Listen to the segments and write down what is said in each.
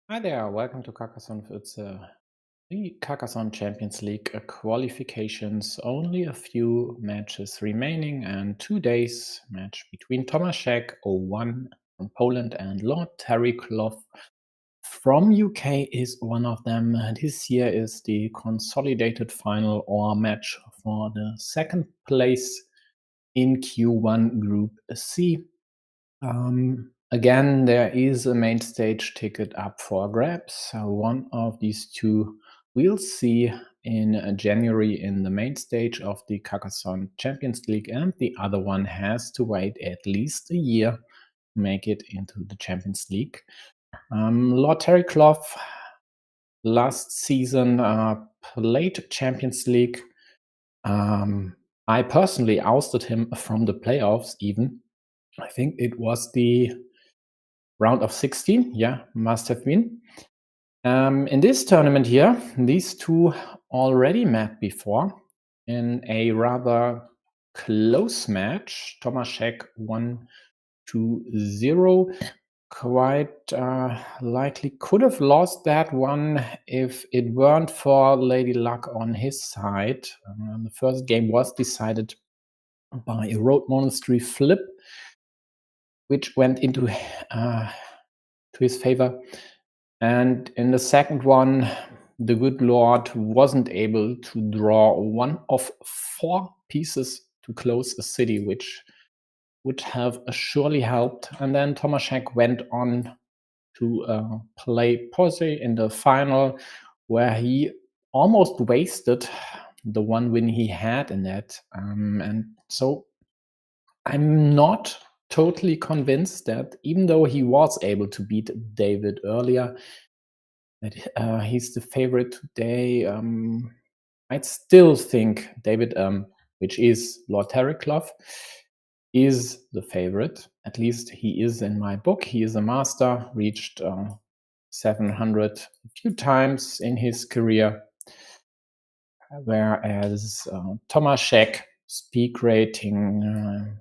Hi there, welcome to Carcassonne. It's the Carcassonne Champions League qualifications. Only a few matches remaining, and 2 days match between Tomaszek01 from Poland and Lord Terrycloth from UK is one of them. This year is the consolidated final or match for the second place in Q1 Group C. Again, there is a main stage ticket up for grabs. So one of these two we'll see in January in the main stage of the Carcassonne Champions League, and the other one has to wait at least a year to make it into the Champions League. Lord Terrycloth last season played Champions League. I personally ousted him from the playoffs even. I think it was the round of 16, yeah, must have been. In this tournament here, these two already met before in a rather close match. Tomaszek won 2-0. Quite likely could have lost that one if it weren't for Lady Luck on his side. The first game was decided by a Road Monastery flip, which went into to his favor. And in the second one, the good Lord wasn't able to draw one of 4 pieces to close a city, which would have surely helped. And then Tomaszek went on to play Posey in the final, where he almost wasted the one win he had in that. And so I'm not totally convinced that even though he was able to beat David earlier, that he's the favorite today. I'd still think David, which is Lord Terrycloth, is the favorite. At least he is in my book. He is a master, reached 700 a few times in his career, whereas Tomaszek speak rating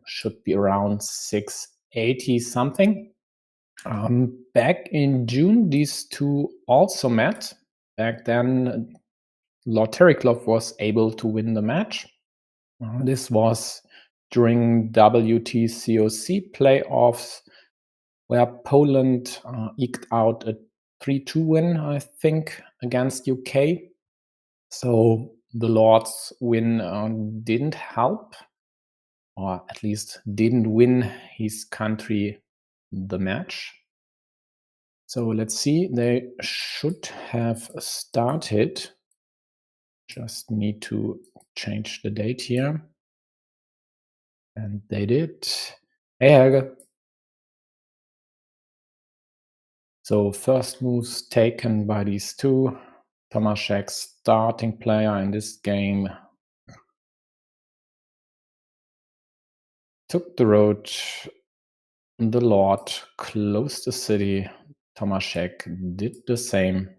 should be around 680 something. Back in June, these two also met. Back then, Lord Terrycloth was able to win the match. This was during WTCOC playoffs, where Poland eked out a 3-2 win, I think, against UK. So the Lord's win didn't help, or at least didn't win his country the match. So let's see, they should have started. Just need to change the date here. And they did. Hey, Helge. So first moves taken by these two. Tomaszek, starting player in this game, took the road. The Lord closed the city. Tomaszek did the same.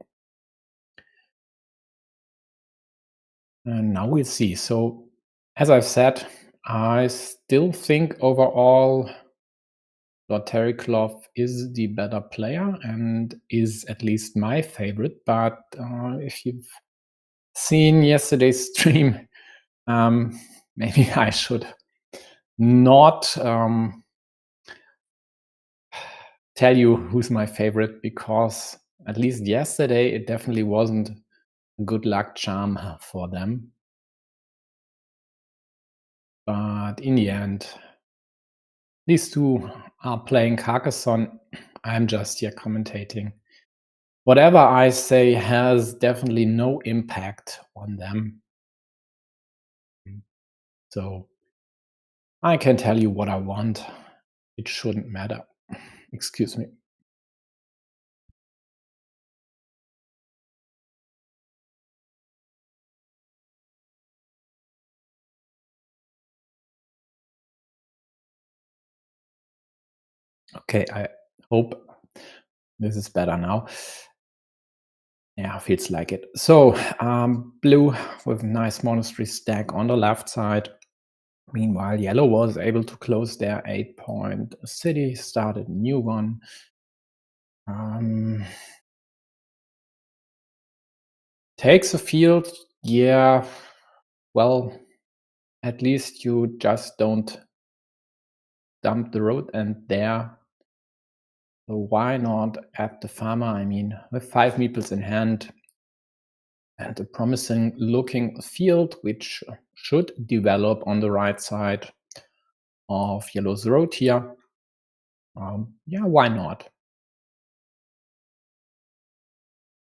And now we'll see. So, as I've said, I still think overall Lord Terrycloth is the better player and is at least my favorite. But if you've seen yesterday's stream, maybe I should not tell you who's my favorite, because at least yesterday it definitely wasn't a good luck charm for them. But in the end, these two are playing Carcassonne. I'm just here commentating. Whatever I say has definitely no impact on them. So I can tell you what I want. It shouldn't matter. Excuse me. Okay, I hope this is better now. Yeah, feels like it. So blue with a nice monastery stack on the left side. Meanwhile, yellow was able to close their 8-point city, started a new one. Takes a field, yeah, well, at least you just don't dump the road and there. So why not add the farmer? I mean, with 5 meeples in hand and a promising looking field, which should develop on the right side of yellow's road here. Yeah, why not?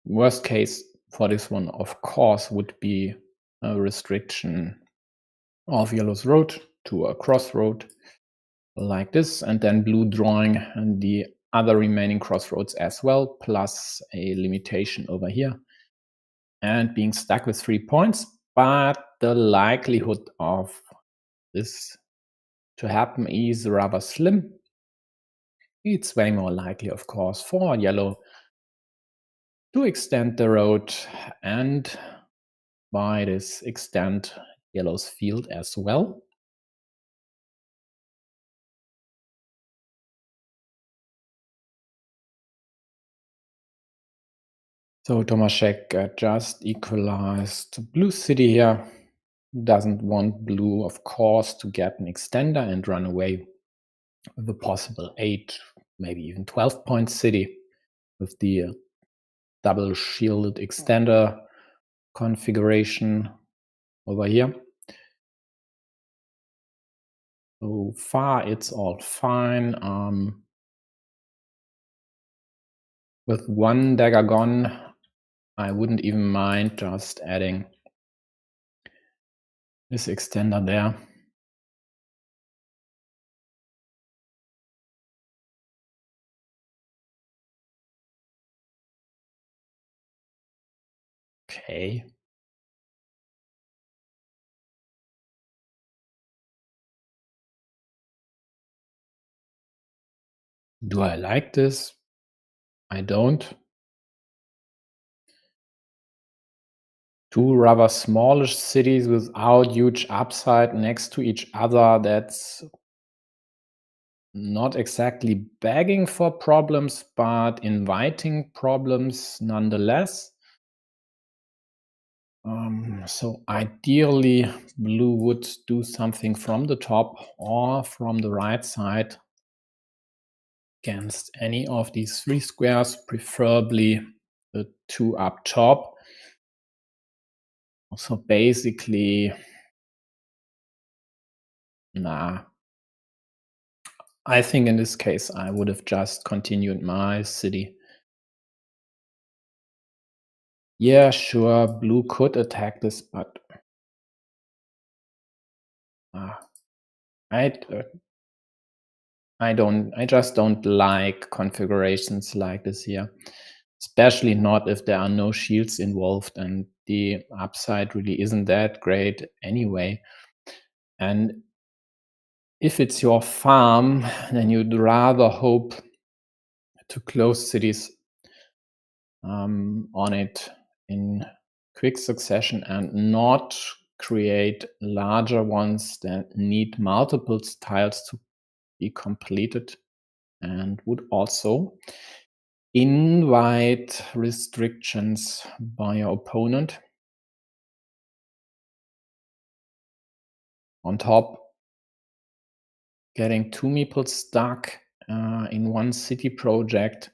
Worst case for this one, of course, would be a restriction of yellow's road to a crossroad like this, and then blue drawing the other remaining crossroads as well, plus a limitation over here, and being stuck with 3 points. But the likelihood of this to happen is rather slim. It's way more likely, of course, for yellow to extend the road and by this extend yellow's field as well. So Tomaszek just equalized blue city here. Doesn't want blue, of course, to get an extender and run away with a possible 8, maybe even 12-point city with the double shielded extender configuration over here. So far, it's all fine. With 1 dagger gone, I wouldn't even mind just adding this extender there. Okay. Do I like this? I don't. 2 rather smallish cities without huge upside next to each other, that's not exactly begging for problems, but inviting problems nonetheless. So ideally, blue would do something from the top or from the right side against any of these 3 squares, preferably the 2 up top. So basically, nah. I think in this case, I would have just continued my city. Yeah, sure, blue could attack this, but I I just don't like configurations like this here, especially not if there are no shields involved and the upside really isn't that great anyway. And if it's your farm, then you'd rather hope to close cities on it in quick succession and not create larger ones that need multiple tiles to be completed, and would also invite restrictions by your opponent. On top, getting 2 meeples stuck in one city project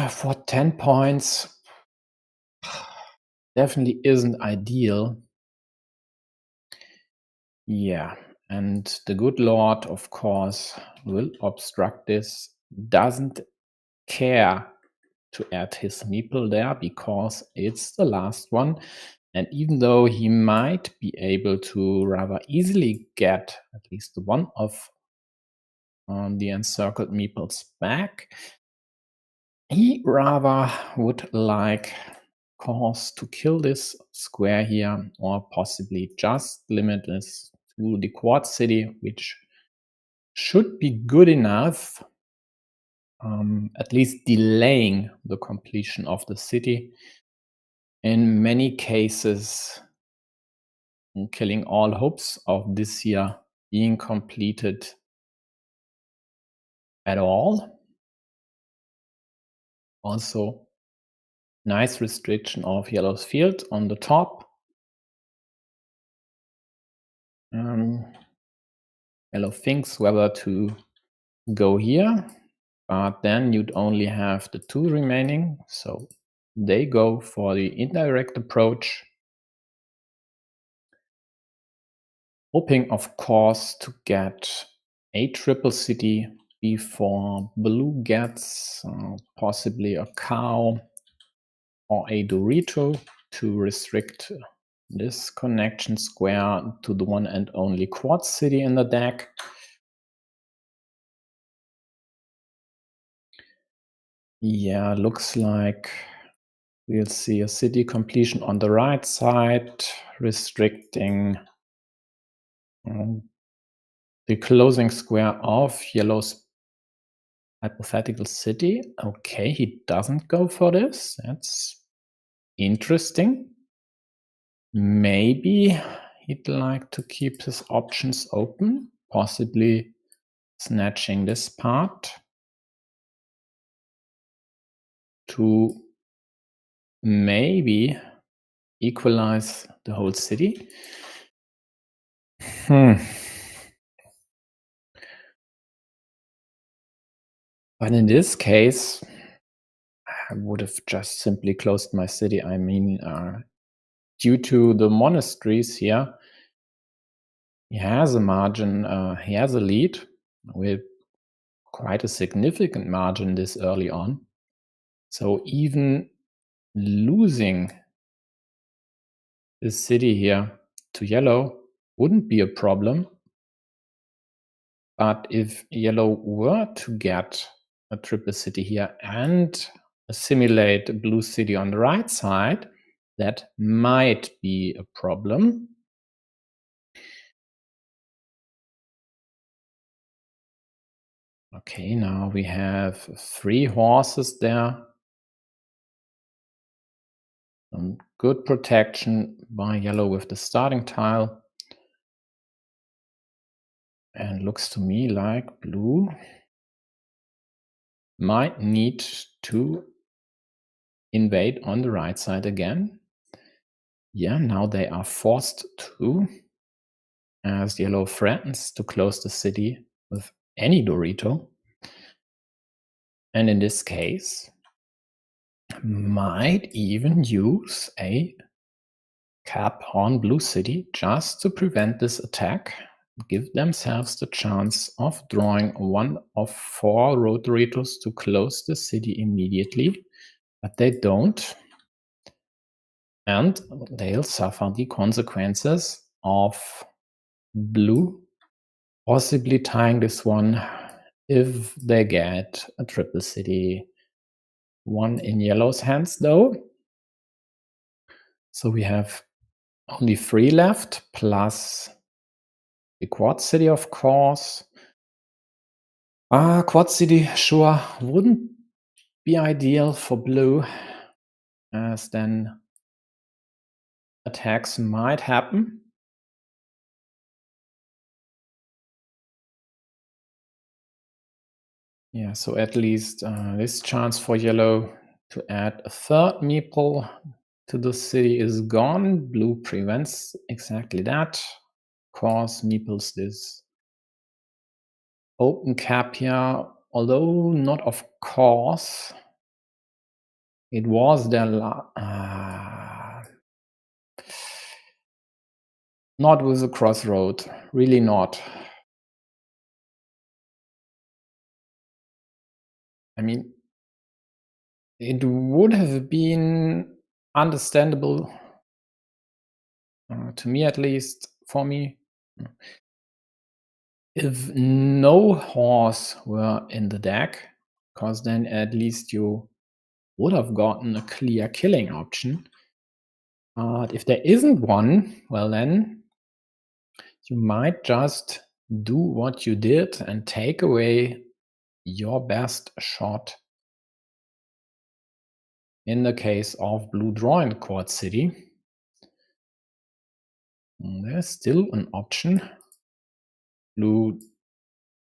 for 10 points definitely isn't ideal. Yeah, and the good lord, of course, will obstruct this, doesn't care to add his meeple there because it's the last one. And even though he might be able to rather easily get at least one of the encircled meeples back, he rather would like cause to kill this square here, or possibly just limit this to the quad city, which should be good enough, at least delaying the completion of the city. In many cases, killing all hopes of this year being completed at all. Also, Nice restriction of yellow's field on the top. Yellow thinks whether to go here, but then you'd only have the 2 remaining, so they go for the indirect approach, hoping, of course, to get a triple city before blue gets possibly a cow or a Dorito to restrict this connection square to the one and only quartz city in the deck. Yeah, looks like we'll see a city completion on the right side, restricting the closing square of yellow's hypothetical city. Okay, he doesn't go for this. That's interesting. Maybe he'd like to keep his options open, possibly snatching this part to maybe equalize the whole city. But in this case, I would have just simply closed my city. I mean, due to the monasteries here, he has a margin, he has a lead with quite a significant margin this early on. So even losing this city here to yellow wouldn't be a problem. But if yellow were to get a triple city here and assimilate a blue city on the right side, that might be a problem. Okay, now we have 3 horses there. Some good protection by yellow with the starting tile. And looks to me like blue might need to invade on the right side again. Yeah, now they are forced to, as yellow threatens to close the city with any Dorito. And in this case, might even use a cap on blue city just to prevent this attack, give themselves the chance of drawing one of 4 road Doritos to close the city immediately, but they don't. And they'll suffer the consequences of blue possibly tying this one if they get a triple city. 1 in yellow's hands, though. So we have only 3 left, plus the quartz city, of course. Quartz city sure wouldn't be ideal for blue, as then attacks might happen. Yeah, so at least this chance for yellow to add a 3rd meeple to the city is gone. Blue prevents exactly that. Of course, meeples this open cap here, although not of course. It was their not with a crossroad, really not. I mean, it would have been understandable, to me at least, for me, if no horse were in the deck, because then at least you would have gotten a clear killing option. But if there isn't one, well then you might just do what you did and take away your best shot in the case of blue drawing the quartz city. There's still an option. Blue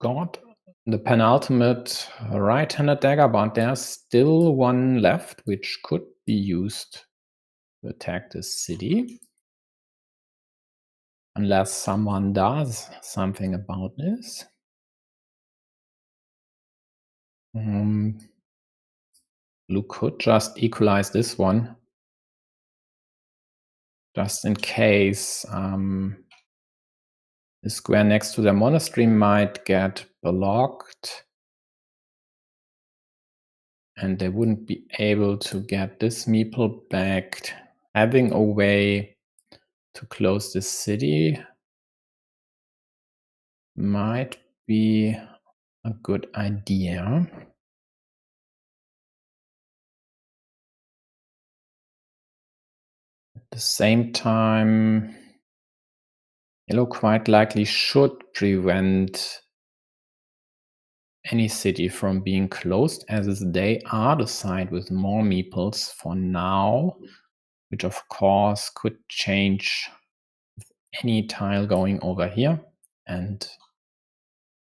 got the penultimate right-handed dagger, but there's still one left, which could be used to attack this city. Unless someone does something about this. Blue could just equalize this one. Just in case the square next to the monastery might get blocked. And they wouldn't be able to get this meeple back. Having a way to close this city might be a good idea. At the same time, yellow quite likely should prevent any city from being closed, as they are the side with more meeples for now, which of course could change with any tile going over here and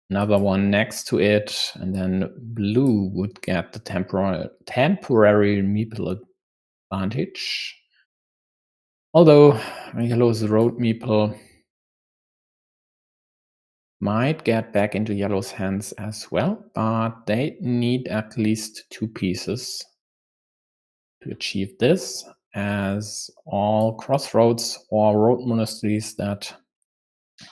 another one next to it, and then blue would get the temporary meeple advantage. Although yellow's road meeple might get back into yellow's hands as well, but they need at least 2 pieces to achieve this, as all crossroads or road monasteries that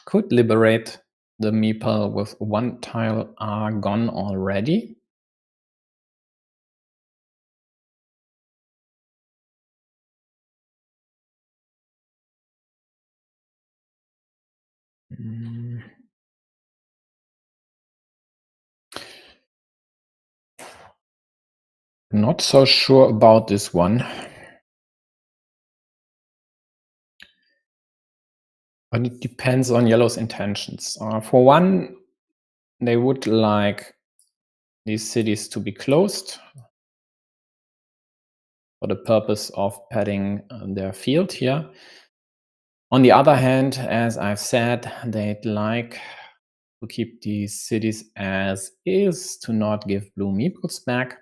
could liberate the meeple with 1 tile are gone already. Not so sure about this one. But it depends on yellow's intentions. For one, they would like these cities to be closed for the purpose of padding their field here. On the other hand, as I've said, they'd like to keep these cities as is, to not give blue meeples back.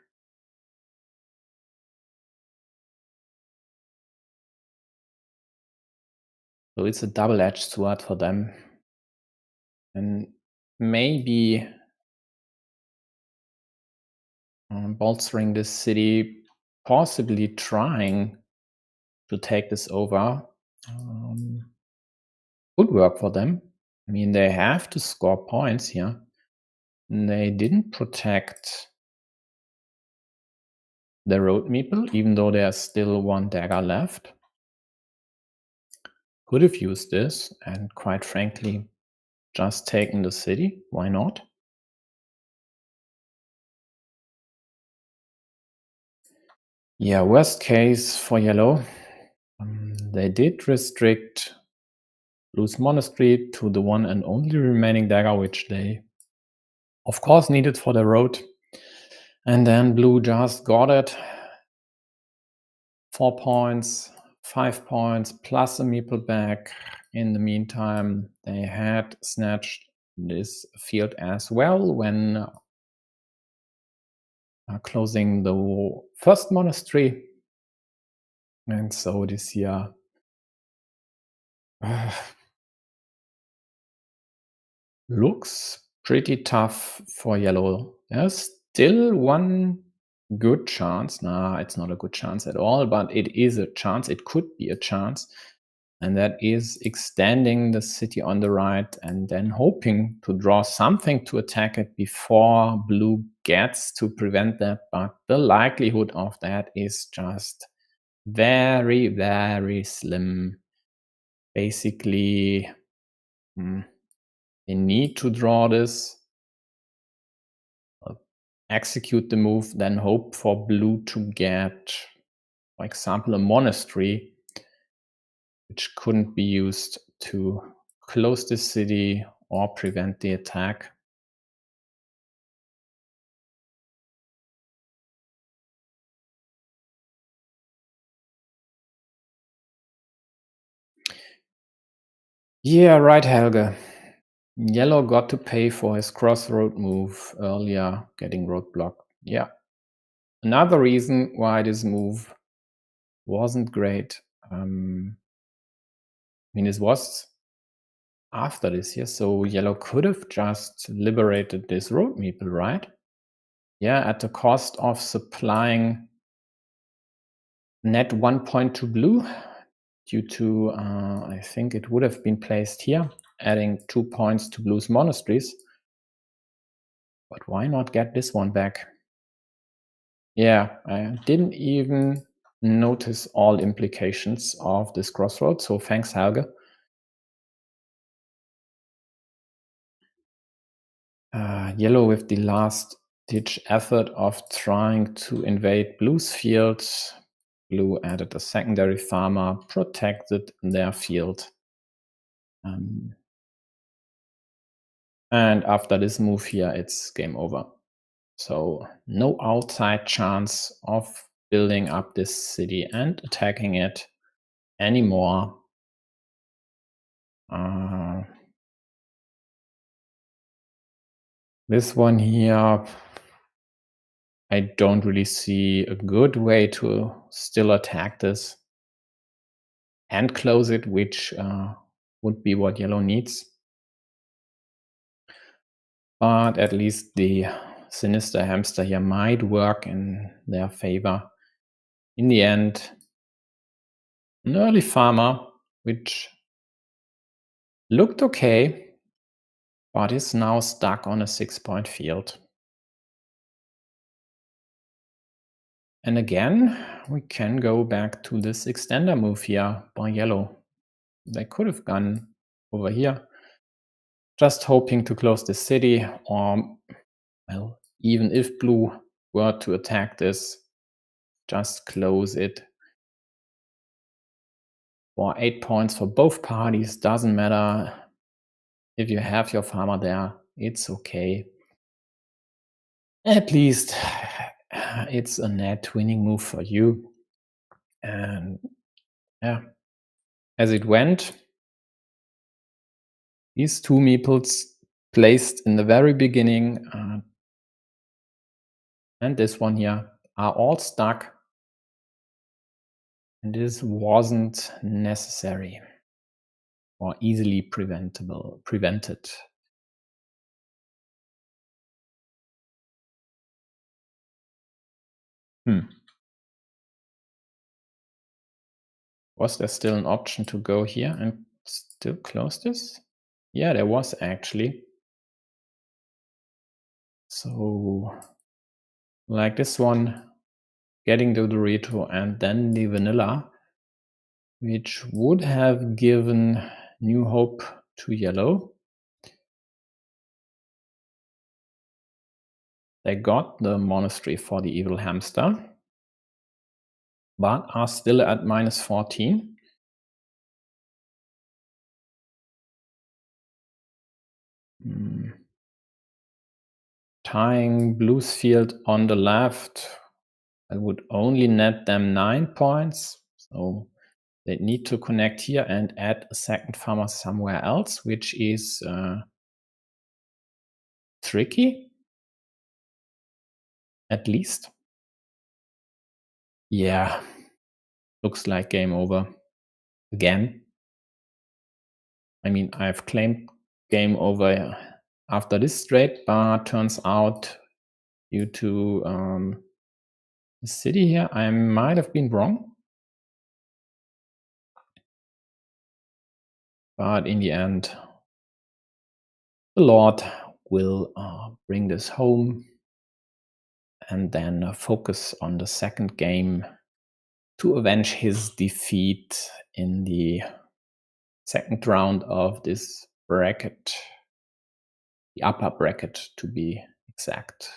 So it's a double-edged sword for them. And maybe bolstering this city, possibly trying to take this over, would work for them. I mean, they have to score points here. And they didn't protect the road meeple, even though there's still 1 dagger left. Could have used this, and quite frankly, just taken the city. Why not? Yeah, worst case for yellow. They did restrict blue's monastery to the 1 and only remaining dagger, which they of course needed for the road. And then blue just got it. 4 points, 5 points, plus a meeple back. In the meantime, they had snatched this field as well when closing the first monastery. And so this year looks pretty tough for yellow. There's still 1 good chance. Nah, it's not a good chance at all, but it is a chance. It could be a chance. And that is extending the city on the right and then hoping to draw something to attack it before blue gets to prevent that. But the likelihood of that is just very, very slim. Basically, they need to draw this, execute the move, then hope for blue to get, for example, a monastery, which couldn't be used to close the city or prevent the attack. Yeah, right, Helge. Yellow got to pay for his crossroad move earlier, getting roadblocked. Yeah. Another reason why this move wasn't great. I mean, this was after this here, so yellow could have just liberated this road meeple, right? Yeah, at the cost of supplying net 1 point to blue due to, I think it would have been placed here, adding 2 points to blue's monasteries. But why not get this one back? Yeah, I didn't even notice all implications of this crossroad, so thanks, Helge. Yellow with the last-ditch effort of trying to invade blue's fields. Blue added a secondary farmer, protected their field. And after this move here, it's game over. So no outside chance of building up this city and attacking it anymore. This one here, I don't really see a good way to still attack this and close it, which would be what yellow needs. But at least the sinister hamster here might work in their favor. In the end, an early farmer, which looked okay, but is now stuck on a 6-point field. And again, we can go back to this extender move here by yellow. They could have gone over here, just hoping to close the city, or, well, even if blue were to attack this, just close it. For 8 points for both parties, doesn't matter. If you have your farmer there, it's okay. At least it's a net winning move for you. And yeah, as it went, these two meeples placed in the very beginning and this one here are all stuck. And this wasn't necessary or easily prevented. Was there still an option to go here and still close this? Yeah, there was actually. So like this one, getting the Dorito and then the vanilla, which would have given new hope to yellow. They got the monastery for the evil hamster, but are still at minus 14. Tying blue's field on the left, I would only net them 9 points. So they need to connect here and add a second farmer somewhere else, which is tricky, at least. Yeah, looks like game over again. I mean, I've claimed game over after this straight, but turns out due to the city here, I might have been wrong. But in the end, the Lord will bring this home and then focus on the second game to avenge his defeat in the second round of this bracket, the upper bracket to be exact.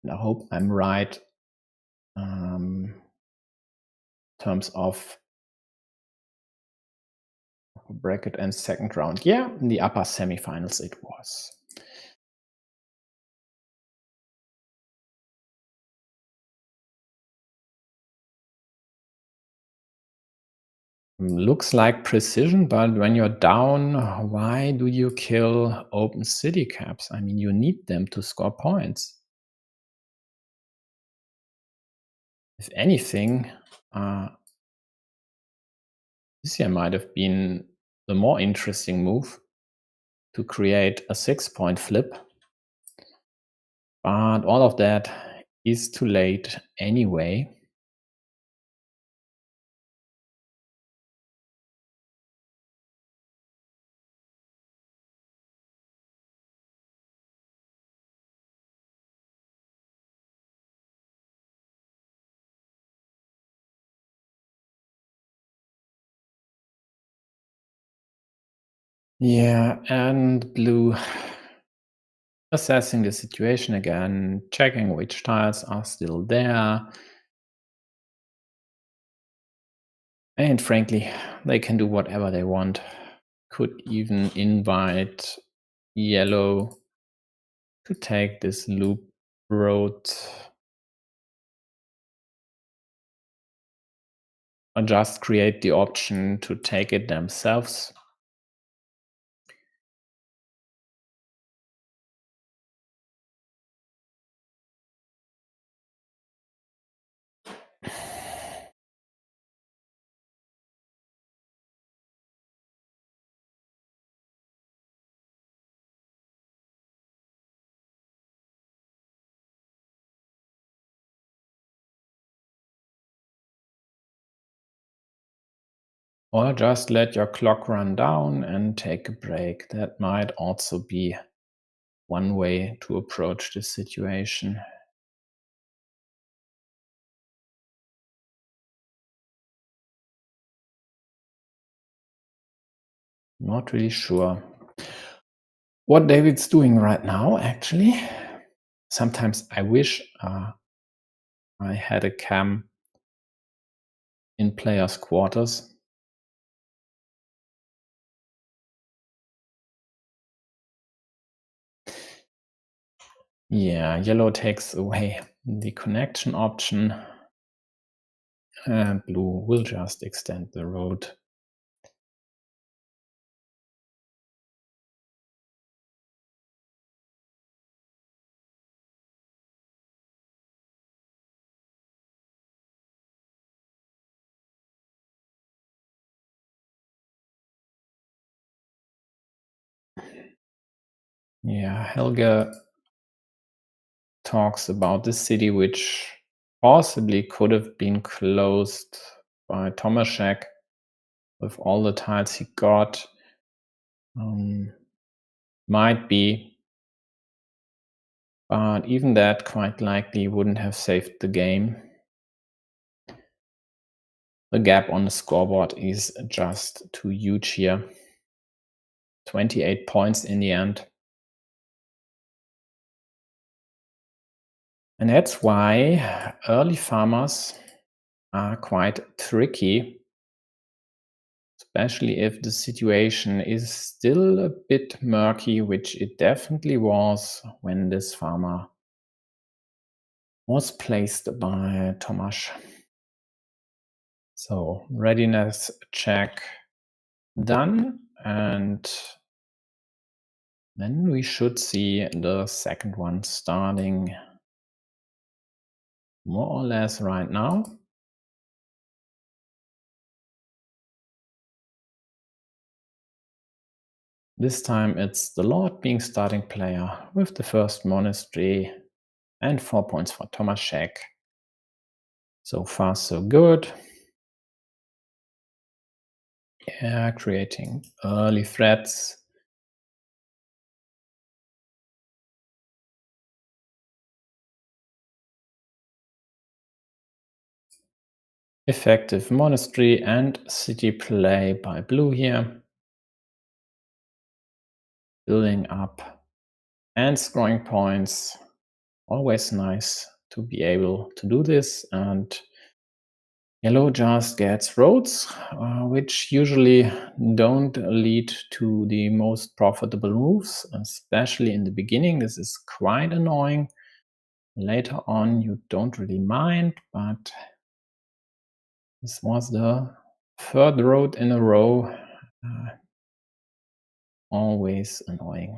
And I hope I'm right in terms of bracket and second round. Yeah, in the upper semifinals it was. Looks like precision, but when you're down, why do you kill open city caps? I mean, you need them to score points. If anything, this here might have been the more interesting move to create a 6-point flip. But all of that is too late anyway. Yeah, and blue assessing the situation again, checking which tiles are still there. And frankly, they can do whatever they want. Could even invite yellow to take this loop road, or just create the option to take it themselves. Or just let your clock run down and take a break. That might also be one way to approach this situation. Not really sure what David's doing right now, actually. Sometimes I wish I had a cam in players' quarters. Yeah, yellow takes away the connection option, and blue will just extend the road. Yeah, Helge talks about the city which possibly could have been closed by Tomaszek with all the tiles he got. Might be, but even that quite likely wouldn't have saved the game. The gap on the scoreboard is just too huge here. 28 points in the end. And that's why early farmers are quite tricky, especially if the situation is still a bit murky, which it definitely was when this farmer was placed by Tomasz. So readiness check done, and then we should see the second one starting more or less right now. This time it's the Lord being starting player with the first monastery and 4 points for Tomaszek. So far so good. Yeah, creating early threats. Effective monastery and city play by blue here. Building up and scoring points. Always nice to be able to do this. And yellow just gets roads, which usually don't lead to the most profitable moves, especially in the beginning. This is quite annoying. Later on, you don't really mind, but this was the Third road in a row. Always annoying.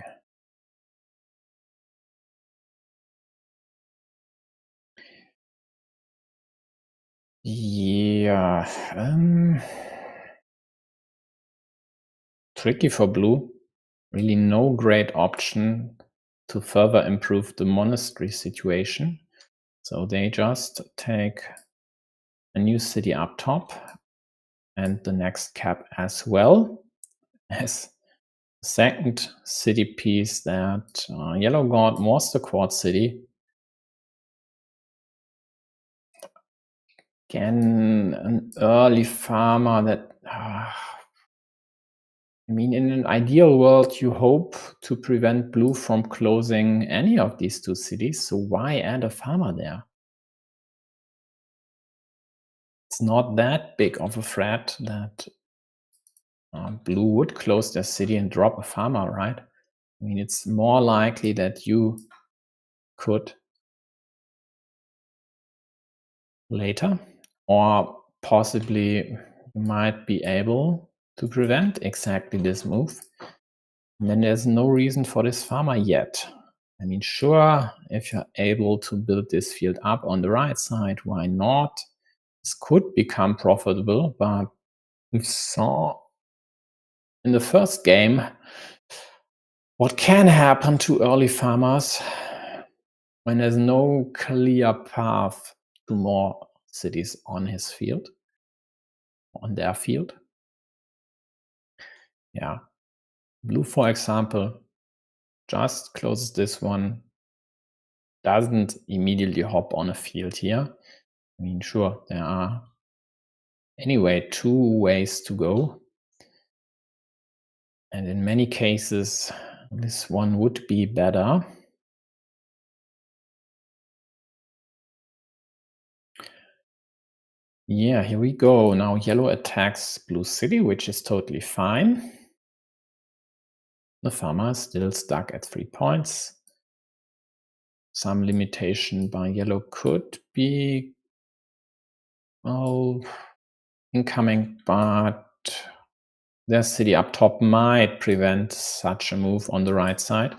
Yeah. Tricky for blue. Really no great option to further improve the monastery situation. So they just take a new city up top and the next cap as well as second city piece that yellow got was the quad city. Again, an early farmer that I mean, in an ideal world, you hope to prevent blue from closing any of these two cities. So why add a farmer there? It's not that big of a threat that blue would close their city and drop a farmer, right? I mean, it's more likely that you could later, or possibly you might be able to prevent exactly this move. And then there's no reason for this farmer yet. I mean, sure, if you're able to build this field up on the right side, why not? This could become profitable, but we saw in the first game what can happen to early farmers when there's no clear path to more cities on his field, on their field. Yeah. Blue, for example, just closes this one, doesn't immediately hop on a field here. I mean, sure, there are anyway two ways to go. And in many cases, this one would be better. Yeah, here we go. Now yellow attacks blue city, which is totally fine. The farmer is still stuck at 3 points. Some limitation by yellow could be incoming, but their city up top might prevent such a move on the right side.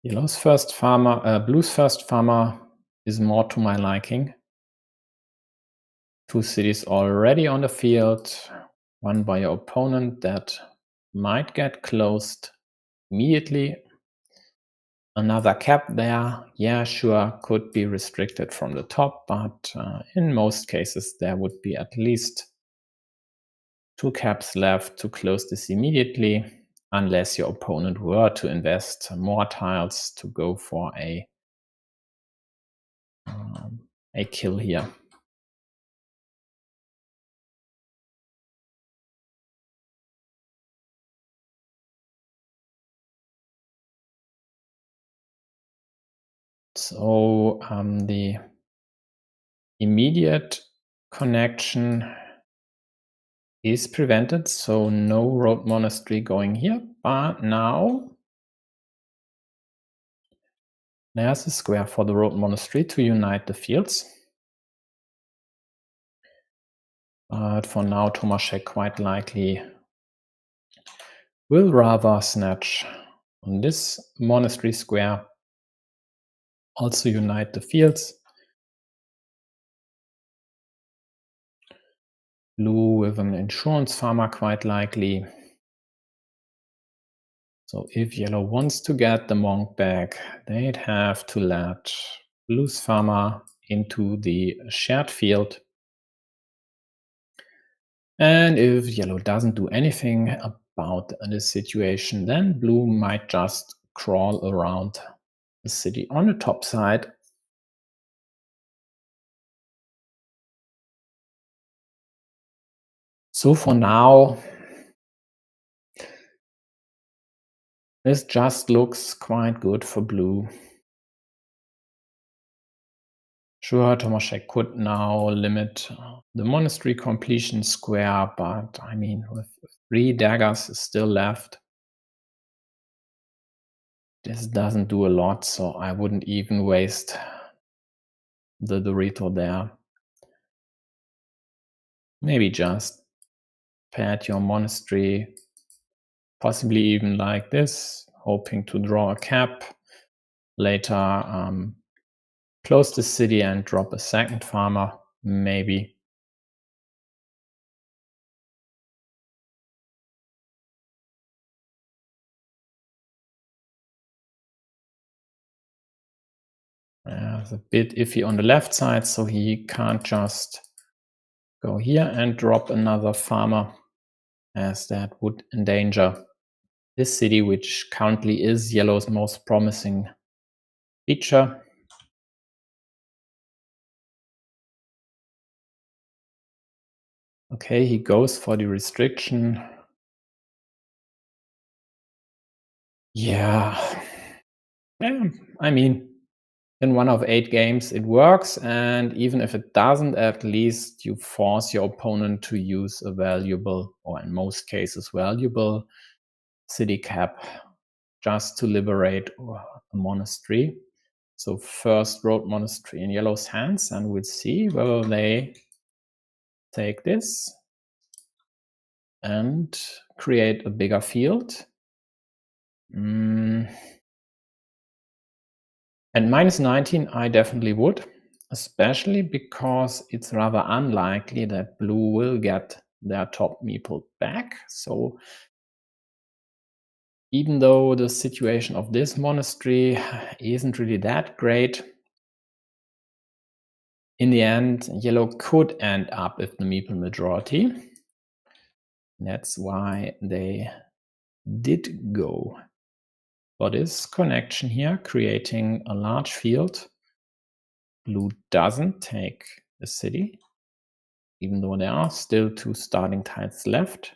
Blue's first farmer is more to my liking. 2 cities already on the field, one by your opponent that might get closed immediately. Another cap there, yeah, sure, could be restricted from the top, but in most cases there would be at least 2 caps left to close this immediately, unless your opponent were to invest more tiles to go for a kill here. So the immediate connection is prevented, so no road monastery going here, but now there's a square for the road monastery to unite the fields. But for now, Tomaszek quite likely will rather snatch on this monastery square, also unite the fields. Blue with an insurance farmer quite likely. So if yellow wants to get the monk back, they'd have to let blue's farmer into the shared field. And if yellow doesn't do anything about this situation, then blue might just crawl around the city on the top side. So for now, this just looks quite good for blue. Sure, Tomaszek could now limit the monastery completion square, but I mean, with 3 daggers still left, This doesn't do a lot, so I wouldn't even waste the Dorito there. Maybe just pad your monastery, possibly even like this, hoping to draw a cap. Later, close the city and drop a second farmer, maybe. It's a bit iffy on the left side, so he can't just go here and drop another farmer, as that would endanger this city, which currently is yellow's most promising feature. Okay, he goes for the restriction. Yeah, I mean, in 1 of 8 games it works, and even if it doesn't, at least you force your opponent to use a valuable, or in most cases valuable, city cap just to liberate a monastery. So first road monastery in yellow's hands, and we'll see whether they take this and create a bigger field. And minus 19, I definitely would, especially because it's rather unlikely that blue will get their top meeple back. So even though the situation of this monastery isn't really that great, in the end, yellow could end up with the meeple majority. That's why they did go for this connection here, creating a large field. Blue doesn't take the city, even though there are still 2 starting tiles left,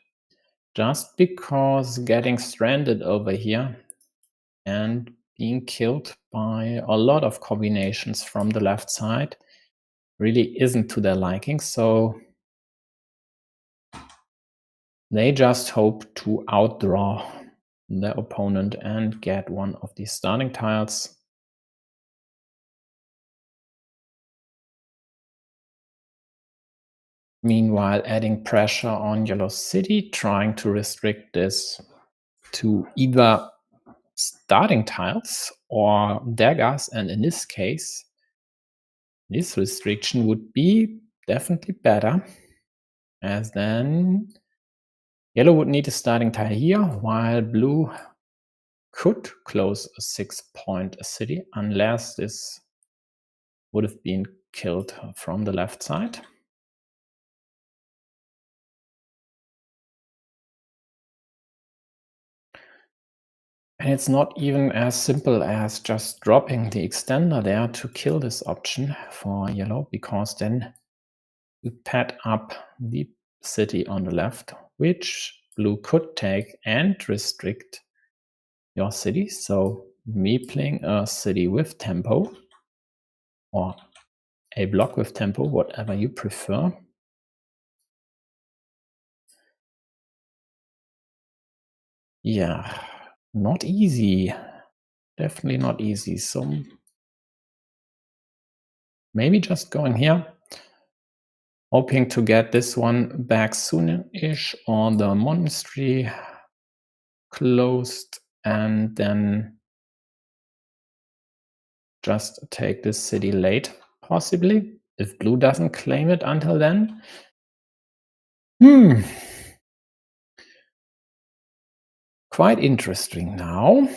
just because getting stranded over here and being killed by a lot of combinations from the left side really isn't to their liking. So they just hope to outdraw their opponent and get one of these starting tiles. Meanwhile, adding pressure on yellow city, trying to restrict this to either starting tiles or daggers, and in this case, this restriction would be definitely better, as then yellow would need a starting tile here, while blue could close a 6-point city, unless this would have been killed from the left side. And it's not even as simple as just dropping the extender there to kill this option for yellow, because then you pad up the city on the left, which blue could take and restrict your city. So meepling a city with tempo, or a block with tempo, whatever you prefer. Yeah, not easy. Definitely not easy. So maybe just going here, hoping to get this one back soon-ish, or the monastery closed, and then just take this city late, possibly, if blue doesn't claim it until then. Quite interesting now.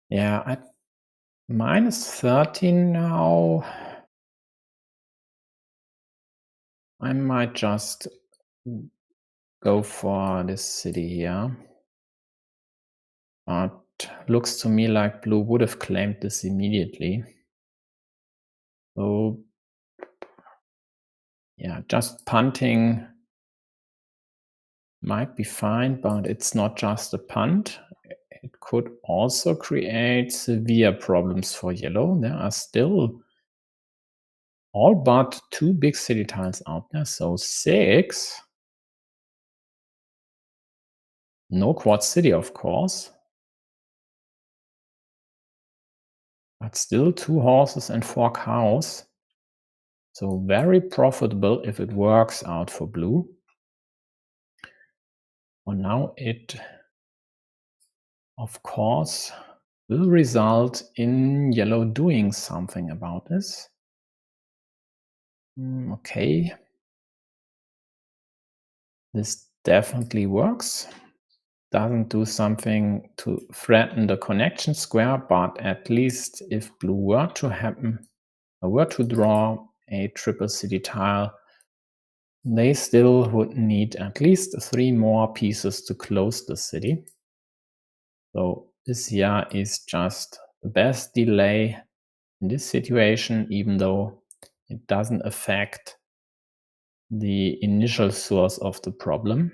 Yeah, at minus 13 now, I might just go for this city here. But looks to me like blue would have claimed this immediately. So yeah, just punting might be fine, but it's not just a punt. It could also create severe problems for yellow. There are still all but 2 big city tiles out there, so 6. No quad city, of course. But still 2 horses and 4 cows. So very profitable if it works out for blue. For now it, of course, will result in yellow doing something about this. Okay. This definitely works. Doesn't do something to threaten the connection square, but at least if blue were to draw a triple city tile, they still would need at least 3 more pieces to close the city. So this here is just the best delay in this situation, even though it doesn't affect the initial source of the problem.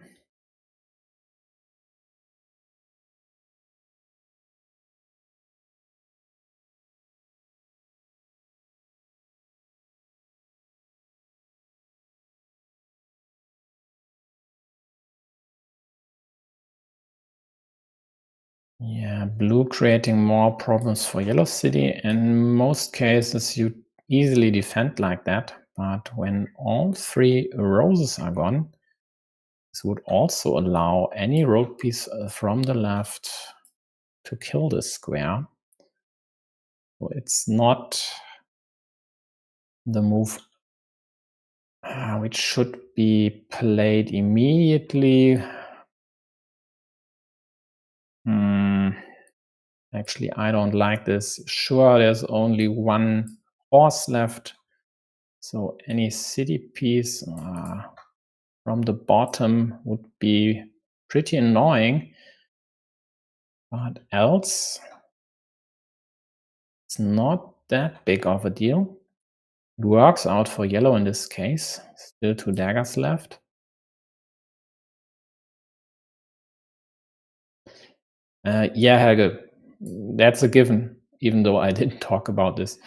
Yeah, blue creating more problems for yellow city. In most cases, you easily defend like that. But when all 3 roses are gone, this would also allow any rogue piece from the left to kill this square. So it's not the move which should be played immediately. Actually, I don't like this. Sure, there's only 1 horse left. So any city piece from the bottom would be pretty annoying. But else, it's not that big of a deal. It works out for yellow in this case. Still 2 daggers left. Yeah, Helge, that's a given, even though I didn't talk about this.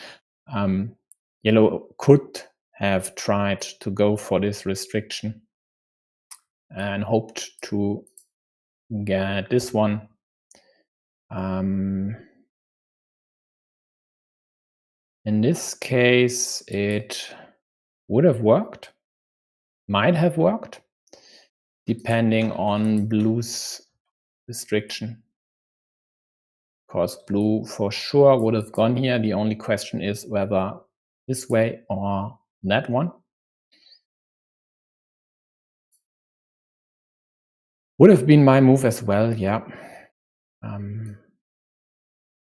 Yellow could have tried to go for this restriction and hoped to get this one. In this case, it would have worked, might have worked, depending on blue's restriction. Because blue for sure would have gone here. The only question is whether this way or that one. Would have been my move as well, yeah.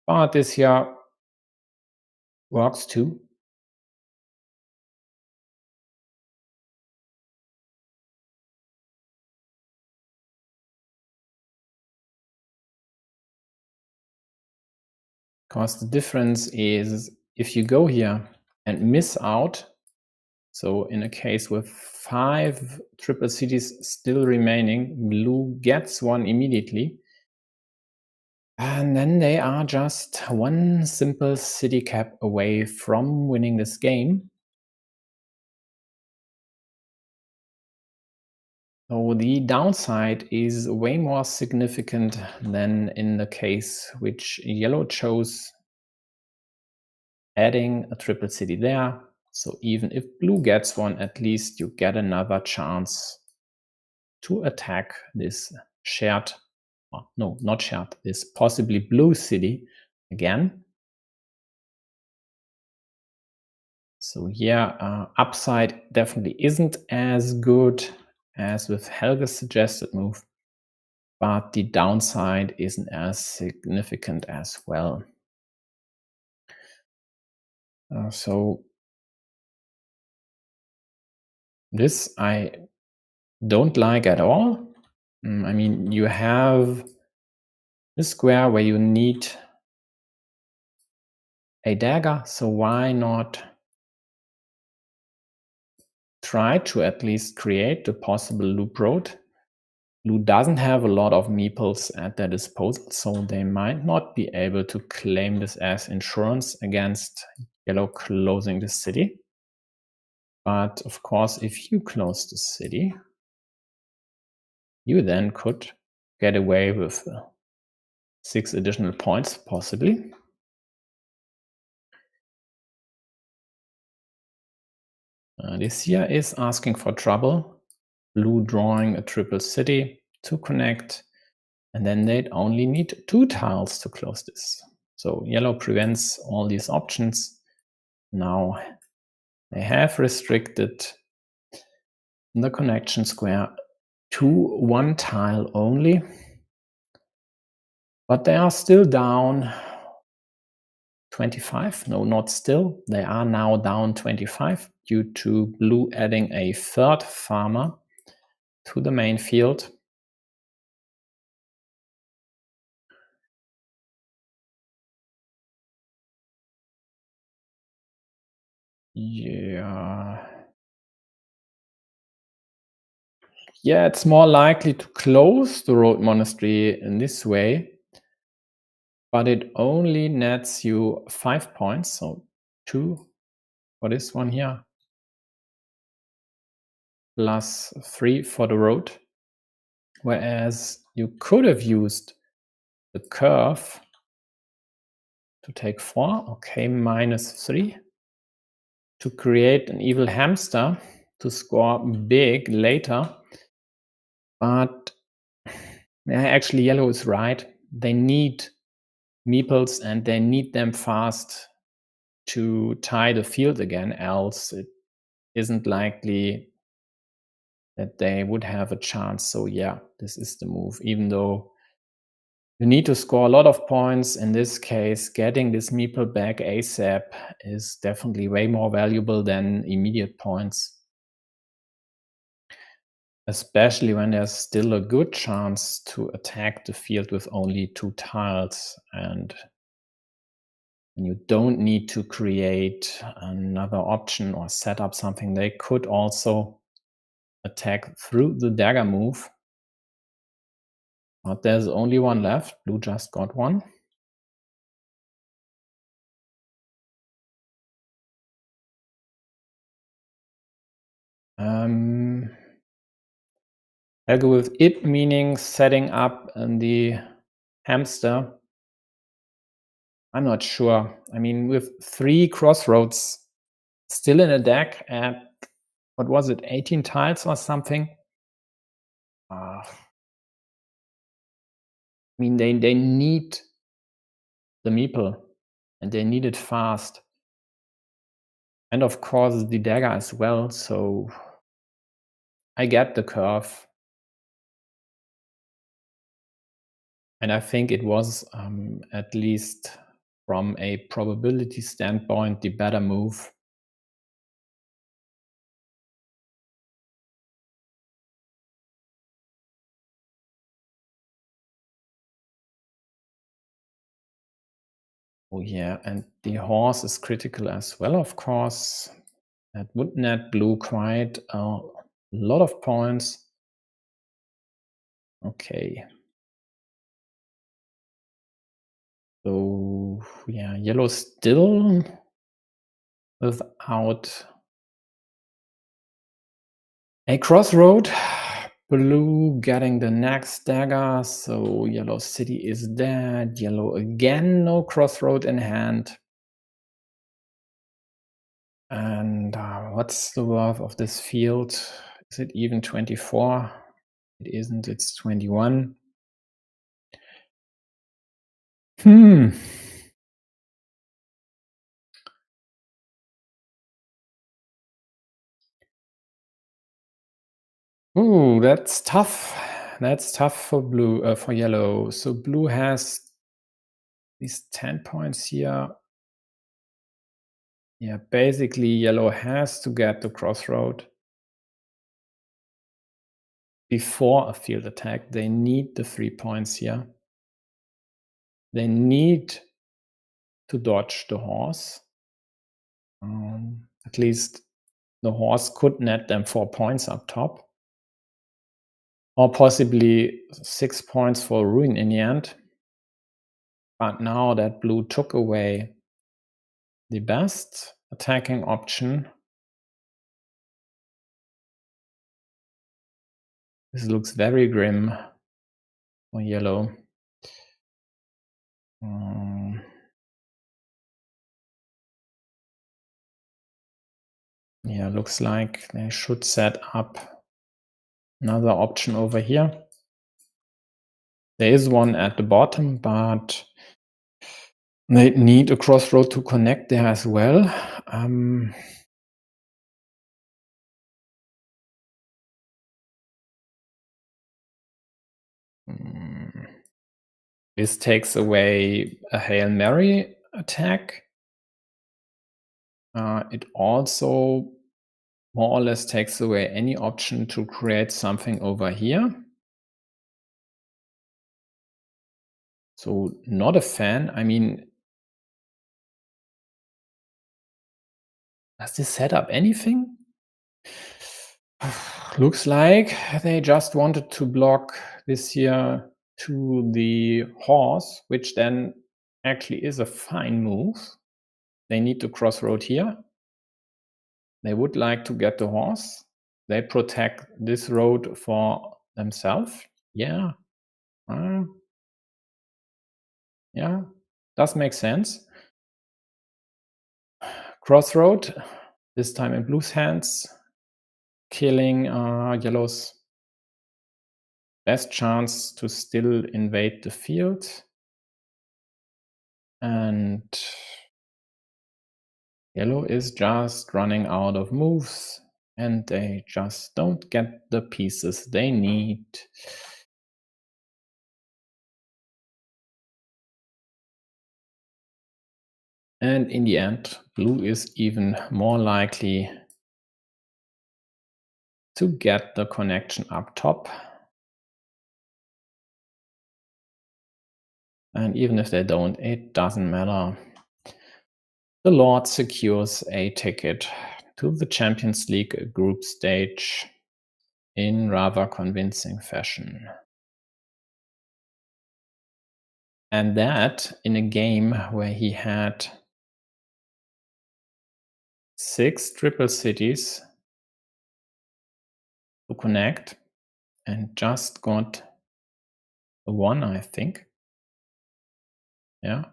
But this here works too. Because the difference is if you go here and miss out, so in a case with 5 triple cities still remaining, blue gets one immediately. And then they are just 1 simple city cap away from winning this game. So the downside is way more significant than in the case which yellow chose, adding a triple city there. So even if blue gets one, at least you get another chance to attack this shared, no, not shared, this possibly blue city again. So yeah, upside definitely isn't as good as with Helge's suggested move, but the downside isn't as significant as well. So this I don't like at all. I mean, you have this square where you need a dagger, so why not try to at least create the possible loop road? Blue doesn't have a lot of meeples at their disposal, so they might not be able to claim this as insurance against yellow closing the city. But of course, if you close the city, you then could get away with 6 additional points, possibly. This here is asking for trouble. Blue drawing a triple city to connect, and then they'd only need 2 tiles to close this. So yellow prevents all these options. Now they have restricted the connection square to 1 tile only, but they are still down 25. No, not still. They are now down 25 due to blue adding a 3rd farmer to the main field. Yeah, it's more likely to close the road monastery in this way, but it only nets you 5 points, so 2 for this one here, plus 3 for the road. Whereas you could have used the curve to take 4, okay, minus 3, to create an evil hamster to score big later. But actually yellow is right. They need meeples and they need them fast to tie the field again, else it isn't likely that they would have a chance. So yeah, this is the move. Even though you need to score a lot of points, in this case, getting this meeple back ASAP is definitely way more valuable than immediate points. Especially when there's still a good chance to attack the field with only 2 tiles, and you don't need to create another option or set up something. They could also attack through the dagger move. But there's only 1 left. Blue just got 1. I'll go with it, meaning setting up the hamster. I'm not sure. I mean, with 3 crossroads still in a deck at, what was it, 18 tiles or something? I mean, they need the meeple, and they need it fast. And of course, the dagger as well, so I get the curve. And I think it was, at least from a probability standpoint, the better move. Oh yeah, and the horse is critical as well, of course. That would net blue quite a lot of points. Okay. So yeah, yellow still without a crossroad. Blue getting the next dagger, so yellow city is dead. Yellow again, no crossroad in hand. And what's the worth of this field? Is it even 24? It isn't, it's 21. Ooh, that's tough. That's tough for blue, for yellow. So blue has these 10 points here. Yeah, basically yellow has to get the crossroad before a field attack. They need the 3 points here. They need to dodge the horse. At least the horse could net them 4 points up top. or possibly 6 points for ruin in the end. But now that blue took away the best attacking option, this looks very grim for yellow. Yeah, looks like they should set up another option over here. There is one at the bottom, but they need a crossroad to connect there as well. This takes away a Hail Mary attack. It also more or less takes away any option to create something over here. So not a fan. I mean, does this set up anything? Looks like they just wanted to block this here to the horse, which then actually is a fine move. They need to crossroad here. They would like to get the horse. They protect this road for themselves. Yeah. Yeah, does make sense. Crossroad, this time in blue's hands, killing yellow's best chance to still invade the field. And yellow is just running out of moves, and they just don't get the pieces they need. And in the end, blue is even more likely to get the connection up top. And even if they don't, it doesn't matter. The Lord secures a ticket to the Champions League group stage in rather convincing fashion. And that in a game where he had 6 triple cities to connect and just got a 1, I think. Yeah.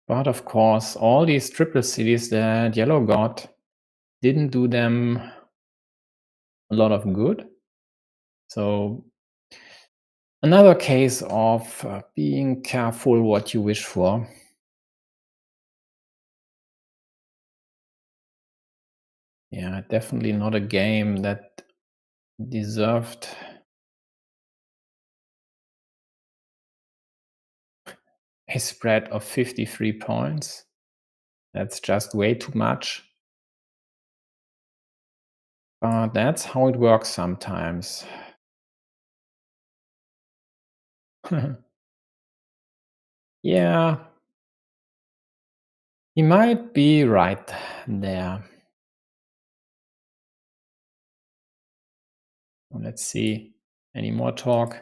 But of course, all these triple cities that yellow got didn't do them a lot of good. So another case of being careful what you wish for. Yeah, definitely not a game that deserved a spread of 53 points. That's just way too much. But that's how it works sometimes. Yeah, he might be right there. Let's see. Any more talk?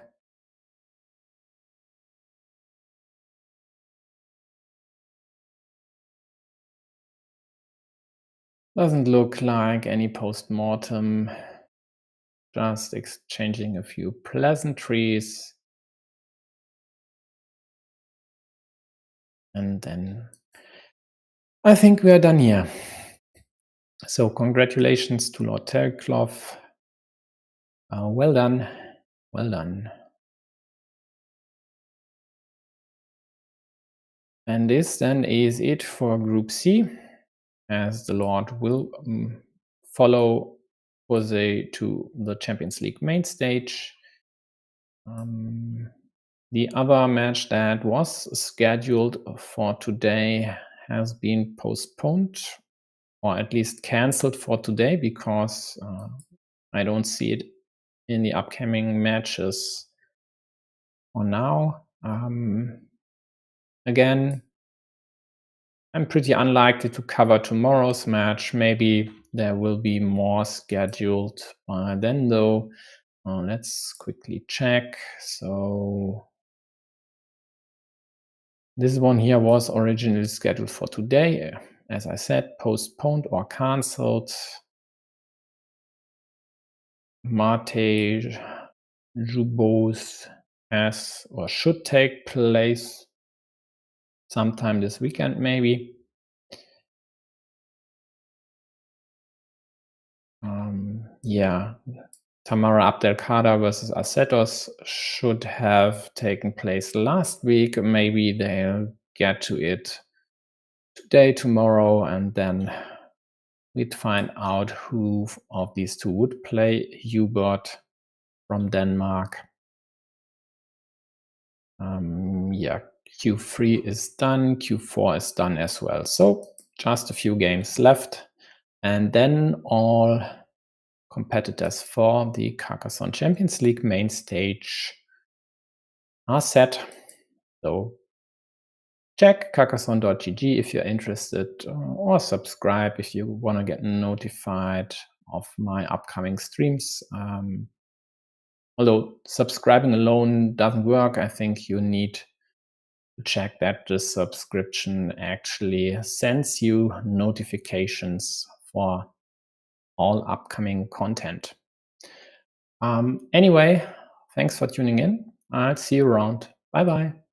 Doesn't look like any post-mortem. Just exchanging a few pleasantries. And then I think we are done here. So congratulations to Lord Terrycloth. Well done. Well done. And this then is it for Group C, as the Lord will follow Jose to the Champions League main stage. The other match that was scheduled for today has been postponed, or at least cancelled for today, because I don't see it in the upcoming matches for now. Again, I'm pretty unlikely to cover tomorrow's match. Maybe there will be more scheduled by then, though. Let's quickly check. So this one here was originally scheduled for today. As I said, postponed or cancelled. Mate Jubos has or should take place sometime this weekend, maybe. Yeah, Tamara Abdelkader versus Acetos should have taken place last week. Maybe they'll get to it today, tomorrow, and then we'd find out who of these two would play. Hubert from Denmark. Yeah, Q3 is done, Q4 is done as well. So just a few games left, and then all competitors for the Carcassonne Champions League main stage are set. So check carcassonne.gg if you're interested, or subscribe if you want to get notified of my upcoming streams. Although subscribing alone doesn't work, I think you need to check that the subscription actually sends you notifications for all upcoming content. Anyway, thanks for tuning in. I'll see you around. Bye-bye.